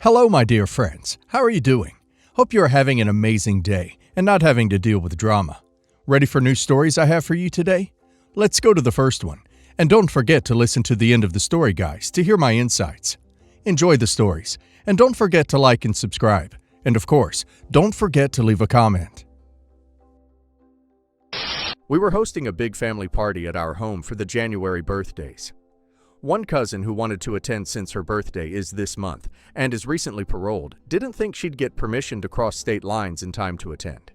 Hello, my dear friends. How are you doing? Hope you are having an amazing day and not having to deal with drama. Ready for new stories I have for you today? Let's go to the first one. And don't forget to listen to the end of the story, guys, to hear my insights. Enjoy the stories, and don't forget to like and subscribe. And of course, don't forget to leave a comment. We were hosting a big family party at our home for the January birthdays. One cousin who wanted to attend since her birthday is this month and is recently paroled didn't think she'd get permission to cross state lines in time to attend.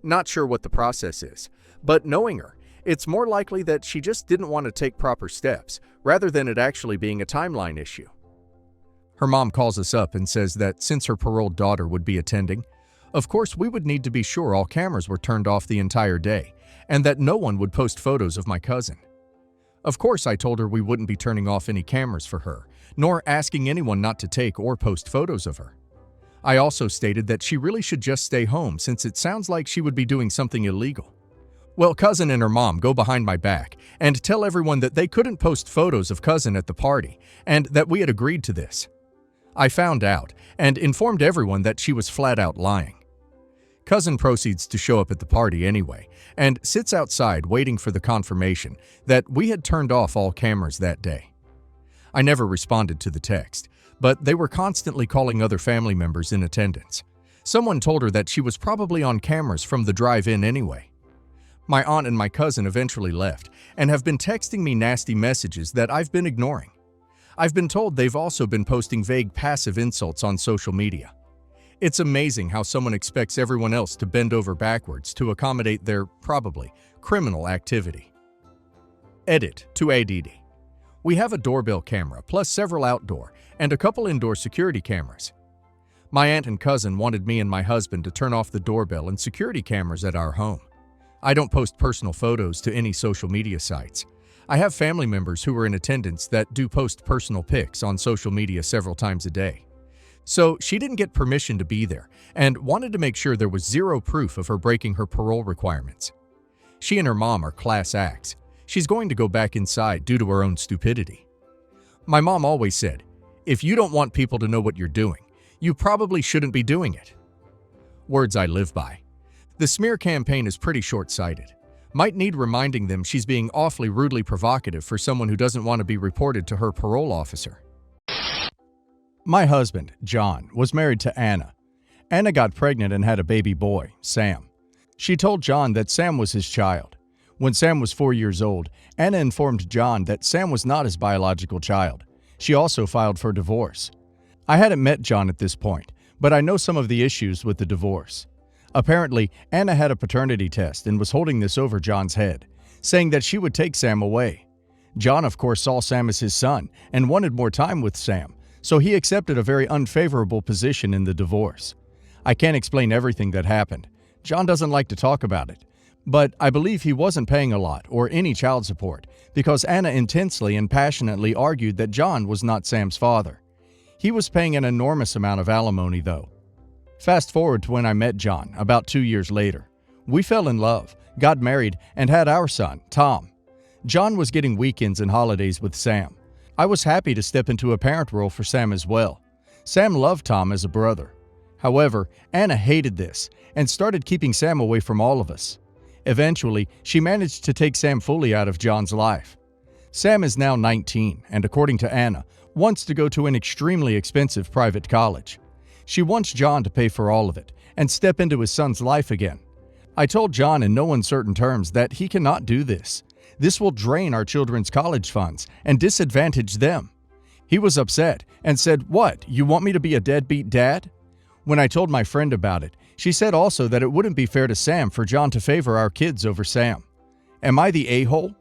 Not sure what the process is, but knowing her, it's more likely that she just didn't want to take proper steps rather than it actually being a timeline issue. Her mom calls us up and says that since her paroled daughter would be attending, of course we would need to be sure all cameras were turned off the entire day and that no one would post photos of my cousin. Of course, I told her we wouldn't be turning off any cameras for her, nor asking anyone not to take or post photos of her. I also stated that she really should just stay home since it sounds like she would be doing something illegal. Well, cousin and her mom go behind my back and tell everyone that they couldn't post photos of cousin at the party and that we had agreed to this. I found out and informed everyone that she was flat out lying. Cousin proceeds to show up at the party anyway and sits outside waiting for the confirmation that we had turned off all cameras that day. I never responded to the text, but they were constantly calling other family members in attendance. Someone told her that she was probably on cameras from the drive-in anyway. My aunt and my cousin eventually left and have been texting me nasty messages that I've been ignoring. I've been told they've also been posting vague passive insults on social media. It's amazing how someone expects everyone else to bend over backwards to accommodate their, probably, criminal activity. Edit to ADD. We have a doorbell camera plus several outdoor and a couple indoor security cameras. My aunt and cousin wanted me and my husband to turn off the doorbell and security cameras at our home. I don't post personal photos to any social media sites. I have family members who are in attendance that do post personal pics on social media several times a day. So she didn't get permission to be there and wanted to make sure there was zero proof of her breaking her parole requirements. She and her mom are class acts. She's going to go back inside due to her own stupidity. My mom always said, if you don't want people to know what you're doing, you probably shouldn't be doing it. Words I live by. The smear campaign is pretty short-sighted. Might need reminding them she's being awfully rudely provocative for someone who doesn't want to be reported to her parole officer. My husband, John, was married to Anna. Anna got pregnant and had a baby boy, Sam. She told John that Sam was his child. When Sam was 4 years old, Anna informed John that Sam was not his biological child. She also filed for divorce. I hadn't met John at this point, but I know some of the issues with the divorce. Apparently, Anna had a paternity test and was holding this over John's head, saying that she would take Sam away. John, of course, saw Sam as his son and wanted more time with Sam, so he accepted a very unfavorable position in the divorce. I can't explain everything that happened. John doesn't like to talk about it. But I believe he wasn't paying a lot or any child support because Anna intensely and passionately argued that John was not Sam's father. He was paying an enormous amount of alimony, though. Fast forward to when I met John, about 2 years later. We fell in love, got married, and had our son, Tom. John was getting weekends and holidays with Sam. I was happy to step into a parent role for Sam as well. Sam loved Tom as a brother. However, Anna hated this and started keeping Sam away from all of us. Eventually, she managed to take Sam fully out of John's life. Sam is now 19 and, according to Anna, wants to go to an extremely expensive private college. She wants John to pay for all of it and step into his son's life again. I told John in no uncertain terms that he cannot do this. This will drain our children's college funds and disadvantage them. He was upset and said, "What, you want me to be a deadbeat dad?" When I told my friend about it, she said also that it wouldn't be fair to Sam for John to favor our kids over Sam. Am I the a-hole?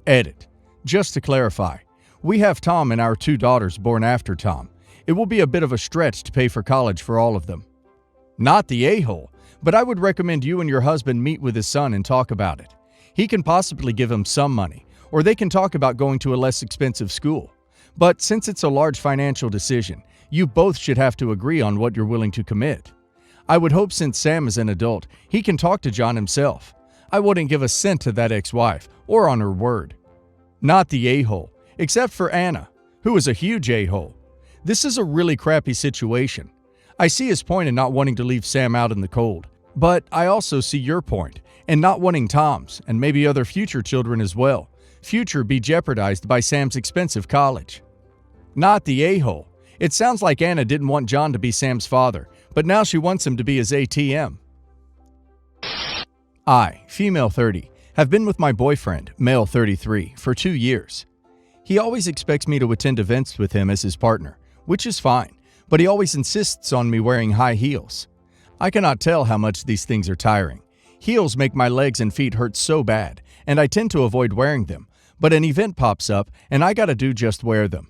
Edit. Just to clarify, we have Tom and our 2 daughters born after Tom. It will be a bit of a stretch to pay for college for all of them. Not the a-hole, but I would recommend you and your husband meet with his son and talk about it. He can possibly give him some money, or they can talk about going to a less expensive school. But since it's a large financial decision, you both should have to agree on what you're willing to commit. I would hope since Sam is an adult, he can talk to John himself. I wouldn't give a cent to that ex-wife, or on her word. Not the a-hole, except for Anna, who is a huge a-hole. This is a really crappy situation. I see his point in not wanting to leave Sam out in the cold, but I also see your point in not wanting Tom's, and maybe other future children as well, future be jeopardized by Sam's expensive college. Not the a-hole. It sounds like Anna didn't want John to be Sam's father, but now she wants him to be his ATM. I, female 30, have been with my boyfriend, male 33, for 2 years. He always expects me to attend events with him as his partner, which is fine, but he always insists on me wearing high heels. I cannot tell how much these things are tiring. Heels make my legs and feet hurt so bad, and I tend to avoid wearing them, but an event pops up and I gotta do just wear them.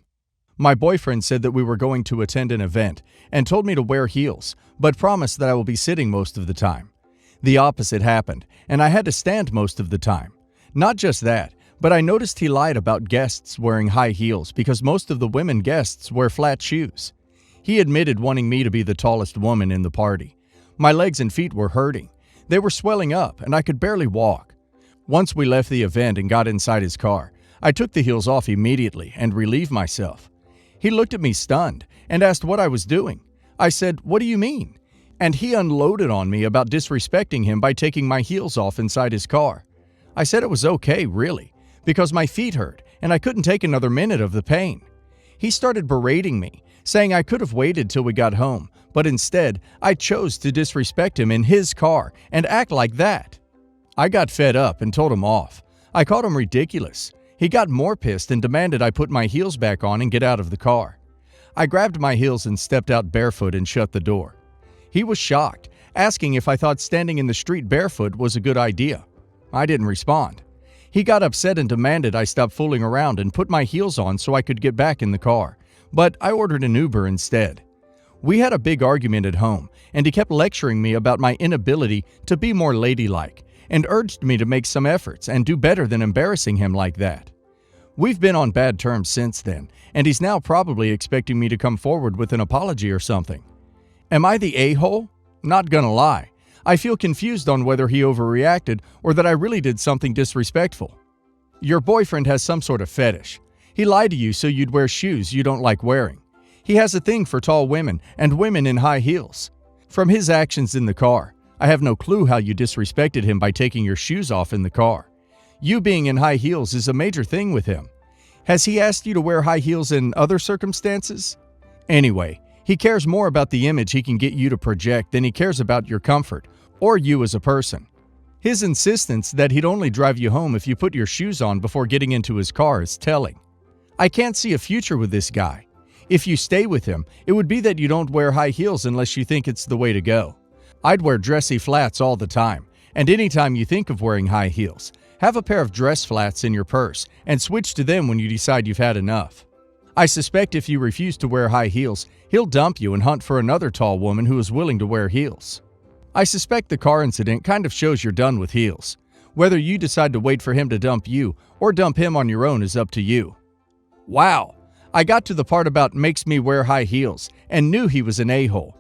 My boyfriend said that we were going to attend an event and told me to wear heels, but promised that I will be sitting most of the time. The opposite happened, and I had to stand most of the time. Not just that, but I noticed he lied about guests wearing high heels because most of the women guests wear flat shoes. He admitted wanting me to be the tallest woman in the party. My legs and feet were hurting. They were swelling up, and I could barely walk. Once we left the event and got inside his car, I took the heels off immediately and relieved myself. He looked at me stunned and asked what I was doing. I said, "What do you mean?" And he unloaded on me about disrespecting him by taking my heels off inside his car. I said it was okay, really, because my feet hurt and I couldn't take another minute of the pain. He started berating me, saying I could have waited till we got home, but instead, I chose to disrespect him in his car and act like that. I got fed up and told him off. I called him ridiculous. He got more pissed and demanded I put my heels back on and get out of the car. I grabbed my heels and stepped out barefoot and shut the door. He was shocked, asking if I thought standing in the street barefoot was a good idea. I didn't respond. He got upset and demanded I stop fooling around and put my heels on so I could get back in the car, but I ordered an Uber instead. We had a big argument at home, and he kept lecturing me about my inability to be more ladylike, and urged me to make some efforts and do better than embarrassing him like that. We've been on bad terms since then, and he's now probably expecting me to come forward with an apology or something. Am I the a-hole? Not gonna lie. I feel confused on whether he overreacted or that I really did something disrespectful. Your boyfriend has some sort of fetish. He lied to you so you'd wear shoes you don't like wearing. He has a thing for tall women and women in high heels. From his actions in the car, I have no clue how you disrespected him by taking your shoes off in the car. You being in high heels is a major thing with him. Has he asked you to wear high heels in other circumstances? Anyway, he cares more about the image he can get you to project than he cares about your comfort or you as a person. His insistence that he'd only drive you home if you put your shoes on before getting into his car is telling. I can't see a future with this guy. If you stay with him, it would be that you don't wear high heels unless you think it's the way to go. I'd wear dressy flats all the time, and anytime you think of wearing high heels, have a pair of dress flats in your purse and switch to them when you decide you've had enough. I suspect if you refuse to wear high heels, he'll dump you and hunt for another tall woman who is willing to wear heels. I suspect the car incident kind of shows you're done with heels. Whether you decide to wait for him to dump you or dump him on your own is up to you. Wow, I got to the part about makes me wear high heels and knew he was an a-hole.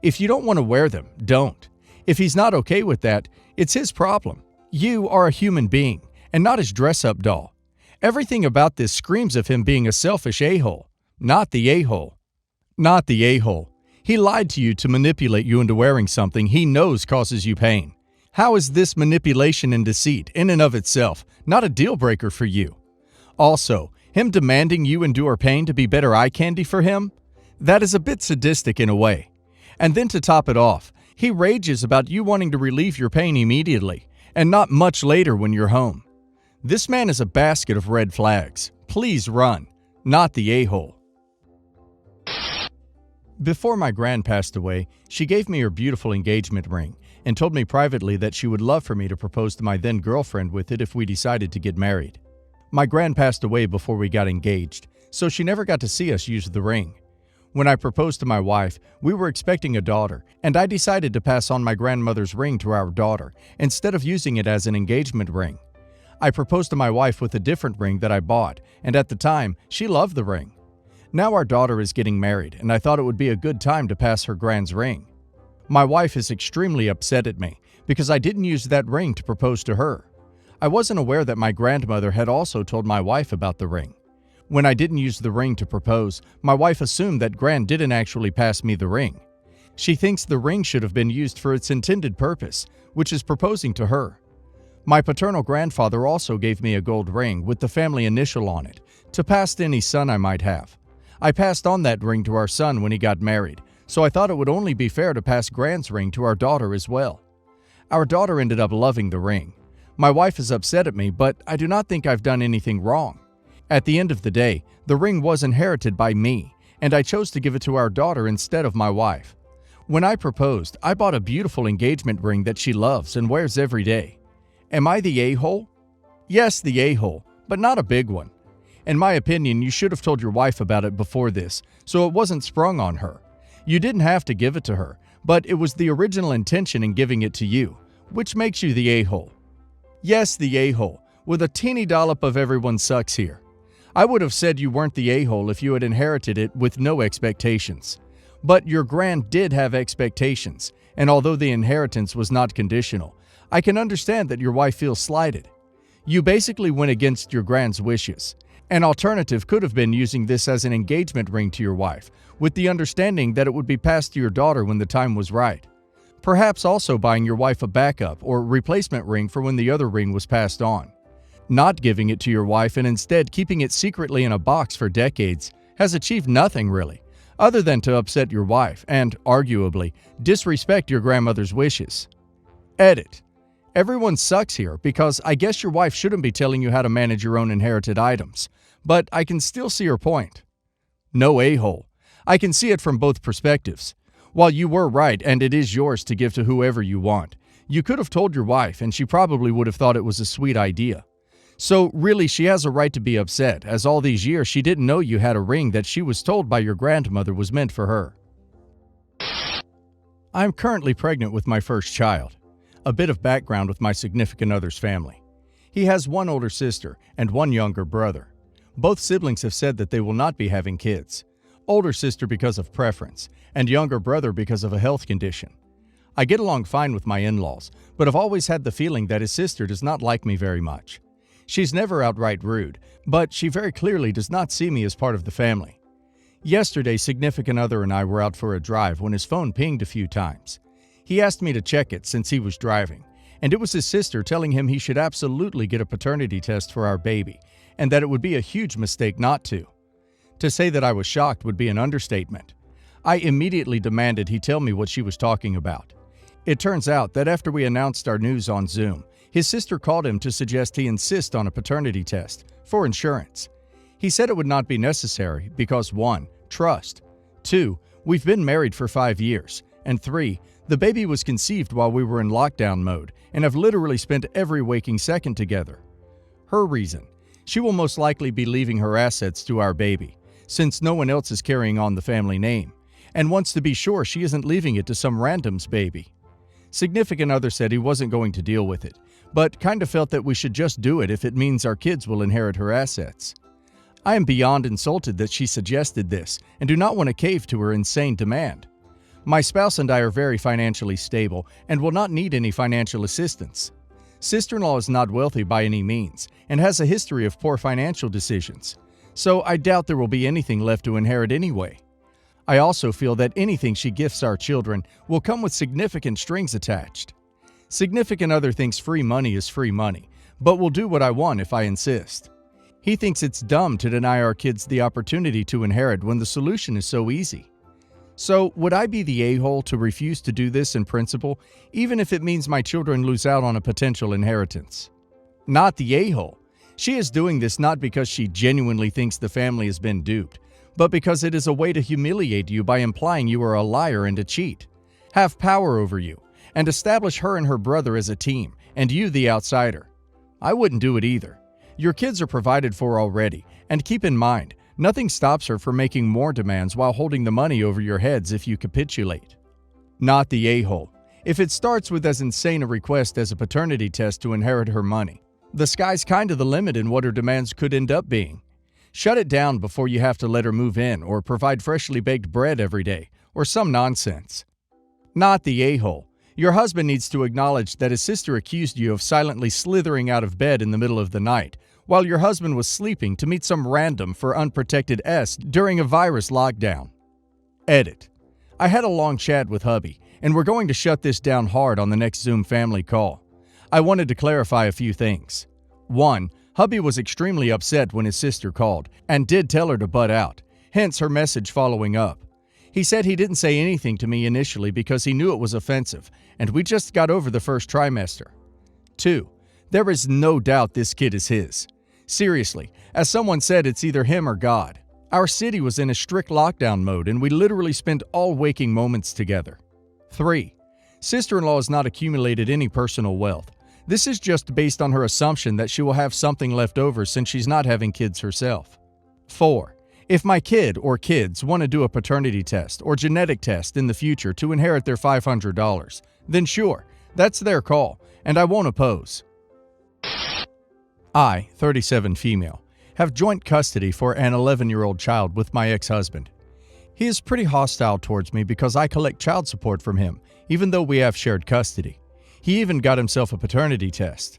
If you don't want to wear them, don't. If he's not okay with that, it's his problem. You are a human being and not his dress-up doll. Everything about this screams of him being a selfish a-hole, not the a-hole. Not the a-hole. He lied to you to manipulate you into wearing something he knows causes you pain. How is this manipulation and deceit, in and of itself, not a deal-breaker for you? Also, him demanding you endure pain to be better eye candy for him? That is a bit sadistic in a way. And then to top it off, he rages about you wanting to relieve your pain immediately, and not much later when you're home. This man is a basket of red flags. Please run, not the a-hole. Before my gran passed away, she gave me her beautiful engagement ring and told me privately that she would love for me to propose to my then girlfriend with it if we decided to get married. My gran passed away before we got engaged, so she never got to see us use the ring. When I proposed to my wife, we were expecting a daughter, and I decided to pass on my grandmother's ring to our daughter instead of using it as an engagement ring. I proposed to my wife with a different ring that I bought, and at the time, she loved the ring. Now our daughter is getting married, and I thought it would be a good time to pass her gran's ring. My wife is extremely upset at me because I didn't use that ring to propose to her. I wasn't aware that my grandmother had also told my wife about the ring. When I didn't use the ring to propose, my wife assumed that Gran didn't actually pass me the ring. She thinks the ring should have been used for its intended purpose, which is proposing to her. My paternal grandfather also gave me a gold ring with the family initial on it, to pass to any son I might have. I passed on that ring to our son when he got married, so I thought it would only be fair to pass Gran's ring to our daughter as well. Our daughter ended up loving the ring. My wife is upset at me, but I do not think I've done anything wrong. At the end of the day, the ring was inherited by me, and I chose to give it to our daughter instead of my wife. When I proposed, I bought a beautiful engagement ring that she loves and wears every day. Am I the a-hole? Yes, the a-hole, but not a big one. In my opinion, you should have told your wife about it before this, so it wasn't sprung on her. You didn't have to give it to her, but it was the original intention in giving it to you, which makes you the a-hole. Yes, the a-hole, with a teeny dollop of everyone sucks here. I would have said you weren't the a-hole if you had inherited it with no expectations. But your Gran did have expectations, and although the inheritance was not conditional, I can understand that your wife feels slighted. You basically went against your Gran's wishes. An alternative could have been using this as an engagement ring to your wife, with the understanding that it would be passed to your daughter when the time was right. Perhaps also buying your wife a backup or replacement ring for when the other ring was passed on. Not giving it to your wife and instead keeping it secretly in a box for decades has achieved nothing really, other than to upset your wife and, arguably, disrespect your grandmother's wishes. Edit. Everyone sucks here because I guess your wife shouldn't be telling you how to manage your own inherited items, but I can still see her point. No a-hole. I can see it from both perspectives. While you were right and it is yours to give to whoever you want, you could have told your wife and she probably would have thought it was a sweet idea. So really she has a right to be upset, as all these years she didn't know you had a ring that she was told by your grandmother was meant for her. I am currently pregnant with my first child. A bit of background with my significant other's family. He has one older sister and one younger brother. Both siblings have said that they will not be having kids. Older sister because of preference, and younger brother because of a health condition. I get along fine with my in-laws, but I've always had the feeling that his sister does not like me very much. She's never outright rude, but she very clearly does not see me as part of the family. Yesterday, significant other and I were out for a drive when his phone pinged a few times. He asked me to check it since he was driving, and it was his sister telling him he should absolutely get a paternity test for our baby, and that it would be a huge mistake not to. To say that I was shocked would be an understatement. I immediately demanded he tell me what she was talking about. It turns out that after we announced our news on Zoom, his sister called him to suggest he insist on a paternity test for insurance. He said it would not be necessary because 1. Trust. 2. We've been married for 5 years. And 3. The baby was conceived while we were in lockdown mode and have literally spent every waking second together. Her reason. She will most likely be leaving her assets to our baby, since no one else is carrying on the family name, and wants to be sure she isn't leaving it to some random's baby. Significant other said he wasn't going to deal with it, but kind of felt that we should just do it if it means our kids will inherit her assets. I am beyond insulted that she suggested this and do not want to cave to her insane demand. My spouse and I are very financially stable and will not need any financial assistance. Sister-in-law is not wealthy by any means and has a history of poor financial decisions, so I doubt there will be anything left to inherit anyway. I also feel that anything she gifts our children will come with significant strings attached. Significant other thinks free money is free money, but will do what I want if I insist. He thinks it's dumb to deny our kids the opportunity to inherit when the solution is so easy. So, would I be the a-hole to refuse to do this in principle, even if it means my children lose out on a potential inheritance? Not the a-hole. She is doing this not because she genuinely thinks the family has been duped, but because it is a way to humiliate you by implying you are a liar and a cheat, have power over you, and establish her and her brother as a team, and you the outsider. I wouldn't do it either. Your kids are provided for already, and keep in mind, nothing stops her from making more demands while holding the money over your heads if you capitulate. Not the a-hole. If it starts with as insane a request as a paternity test to inherit her money, the sky's kind of the limit in what her demands could end up being. Shut it down before you have to let her move in or provide freshly baked bread every day, or some nonsense. Not the a-hole. Your husband needs to acknowledge that his sister accused you of silently slithering out of bed in the middle of the night while your husband was sleeping to meet some random for unprotected S during a virus lockdown. Edit. I had a long chat with hubby, and we're going to shut this down hard on the next Zoom family call. I wanted to clarify a few things. 1. Hubby was extremely upset when his sister called, and did tell her to butt out, hence her message following up. He said he didn't say anything to me initially because he knew it was offensive, and we just got over the first trimester. 2. There is no doubt this kid is his. Seriously, as someone said, it's either him or God. Our city was in a strict lockdown mode, and we literally spent all waking moments together. 3. Sister-in-law has not accumulated any personal wealth. This is just based on her assumption that she will have something left over since she's not having kids herself. 4. If my kid or kids want to do a paternity test or genetic test in the future to inherit their $500, then sure, that's their call, and I won't oppose. I, 37 female, have joint custody for an 11-year-old child with my ex-husband. He is pretty hostile towards me because I collect child support from him, even though we have shared custody. He even got himself a paternity test.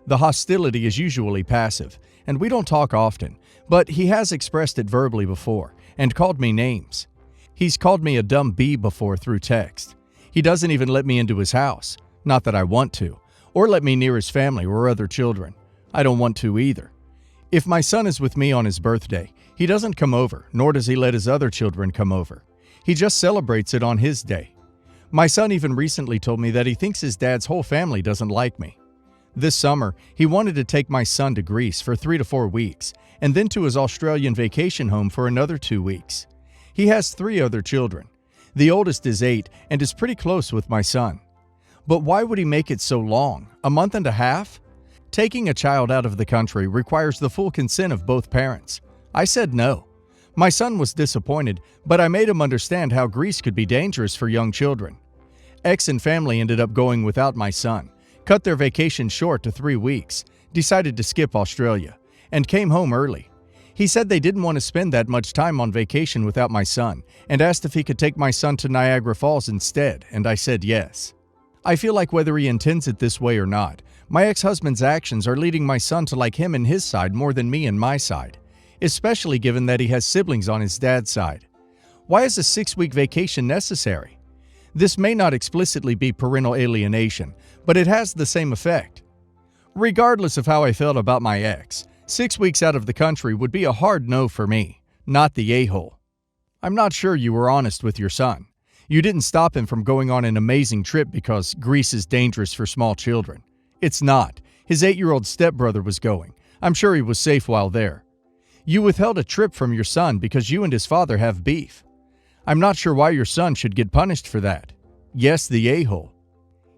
The hostility is usually passive, and we don't talk often, but he has expressed it verbally before and called me names. He's called me a dumb bee before through text. He doesn't even let me into his house, not that I want to, or let me near his family or other children. I don't want to either. If my son is with me on his birthday, he doesn't come over, nor does he let his other children come over. He just celebrates it on his day. My son even recently told me that he thinks his dad's whole family doesn't like me. This summer, he wanted to take my son to Greece for 3 to 4 weeks, and then to his Australian vacation home for another 2 weeks. He has 3 other children. The oldest is 8 and is pretty close with my son. But why would he make it so long? A month and a half? Taking a child out of the country requires the full consent of both parents. I said no. My son was disappointed, but I made him understand how Greece could be dangerous for young children. Ex and family ended up going without my son, cut their vacation short to 3 weeks, decided to skip Australia, and came home early. He said they didn't want to spend that much time on vacation without my son, and asked if he could take my son to Niagara Falls instead, and I said yes. I feel like whether he intends it this way or not, my ex-husband's actions are leading my son to like him and his side more than me and my side, especially given that he has siblings on his dad's side. Why is a 6-week vacation necessary? This may not explicitly be parental alienation, but it has the same effect. Regardless of how I felt about my ex, 6 weeks out of the country would be a hard no for me, not the a-hole. I'm not sure you were honest with your son. You didn't stop him from going on an amazing trip because Greece is dangerous for small children. It's not. His 8-year-old stepbrother was going. I'm sure he was safe while there. You withheld a trip from your son because you and his father have beef. I'm not sure why your son should get punished for that. Yes, the a-hole.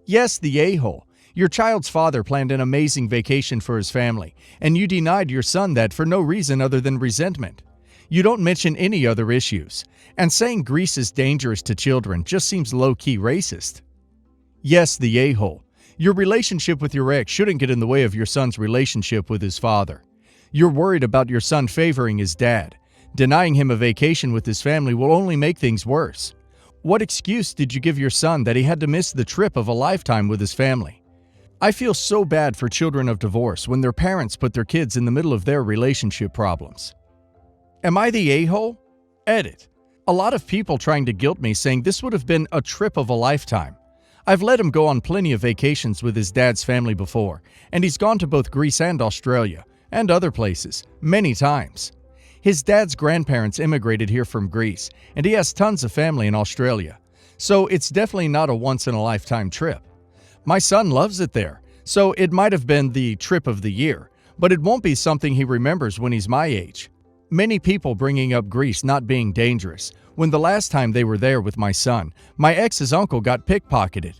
Yes, the a-hole. Your child's father planned an amazing vacation for his family, and you denied your son that for no reason other than resentment. You don't mention any other issues, and saying Greece is dangerous to children just seems low-key racist. Yes, the a-hole. Your relationship with your ex shouldn't get in the way of your son's relationship with his father. You're worried about your son favoring his dad. Denying him a vacation with his family will only make things worse. What excuse did you give your son that he had to miss the trip of a lifetime with his family? I feel so bad for children of divorce when their parents put their kids in the middle of their relationship problems. Am I the a-hole? Edit. A lot of people trying to guilt me saying this would have been a trip of a lifetime. I've let him go on plenty of vacations with his dad's family before, and he's gone to both Greece and Australia, and other places, many times. His dad's grandparents immigrated here from Greece, and he has tons of family in Australia, so it's definitely not a once-in-a-lifetime trip. My son loves it there, so it might have been the trip of the year, but it won't be something he remembers when he's my age. Many people bringing up Greece not being dangerous, when the last time they were there with my son, my ex's uncle got pickpocketed.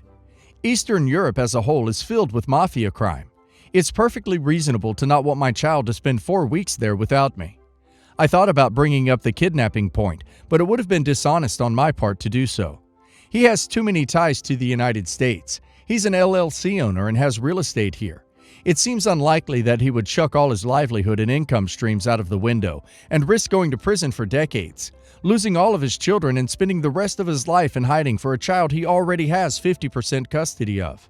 Eastern Europe as a whole is filled with mafia crime. It's perfectly reasonable to not want my child to spend 4 weeks there without me. I thought about bringing up the kidnapping point, but it would have been dishonest on my part to do so. He has too many ties to the United States. He's an LLC owner and has real estate here. It seems unlikely that he would chuck all his livelihood and income streams out of the window and risk going to prison for decades, losing all of his children and spending the rest of his life in hiding for a child he already has 50% custody of.